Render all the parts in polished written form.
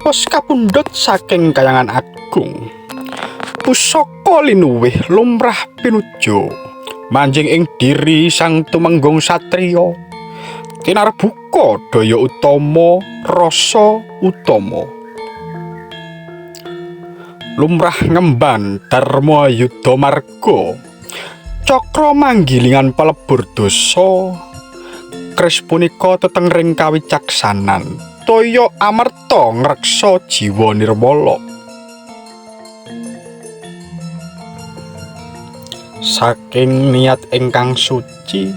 Ngantos kapundhut saking kayangan agung, pusaka linuwih lumrah pinuju manjing ing diri sang tumenggung satriya. Tinarbuka daya utama, rasa utama. Lumrah ngemban dharma yudha marga, cakra manggilingan palebur dosa. Kris punika tetengring kawicaksanan, toya amarta ngreksa jiwa nirmala. Saking niat ingkang suci,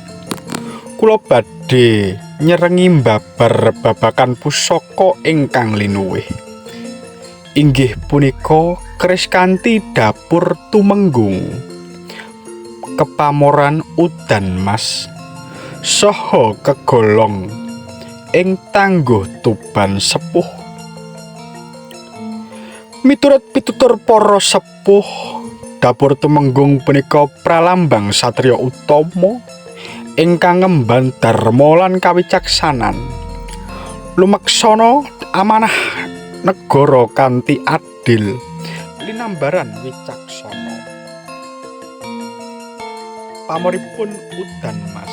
kula badhe nyerengi mbabar babagan pusaka ingkang linuwih. Inggih punika kris kanthi dapur tumenggung, kepamoran udan mas, saha kegolong ing tangguh tuban sepuh. Miturut pitutur para sepuh, dapur tumenggung punika pralambang satriya utama ingkang ngemban dharma lan kawicaksanan, lumeksana amanah negara kanthi adil, linambaran wicaksana. Pamoripun udan mas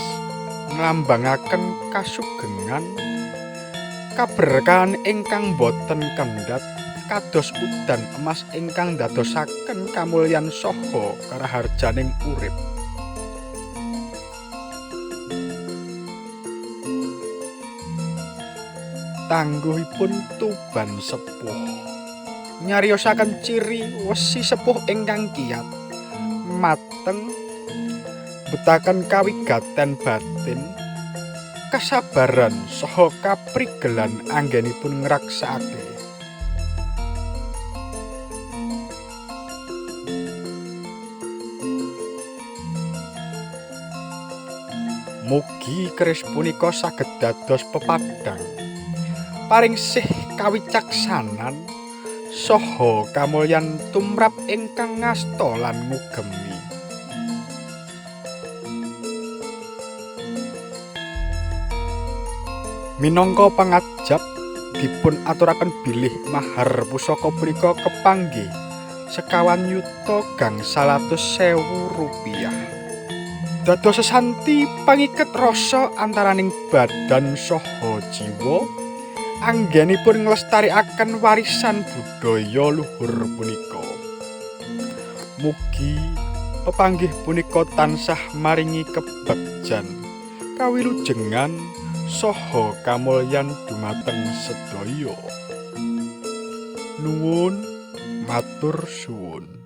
nglambangaken kasugengan, kaberkahan ingkang boten kendhat, kados udan emas ingkang dadosaken kamulyan saha karaharjaning urip. Tangguhipun tuban sepuh nyariosaken ciri wesi sepuh ingkang kiyat, mateng, betaken kawigaten batin, kasabaran saha kaprigelan anggenipun ngraksakake. Mugi keris punika saged dados pepadang paringsih kawicaksanan saha kamulyan tumrap ingkang ngasta lan ngugemi. Minangka pangajap dipun aturaken bilih mahar pusaka punika kepanggih 51.100.000 rupiah. Dados sesanti pangiket rasa antaraning badan saha jiwa, anggenipun nglestarikaken warisan budaya luhur punika. Mugi pepanggih punika tansah maringi kebegjan, kawilujengan saha kamulyan dumateng sedaya. Nuwun, matur suwun.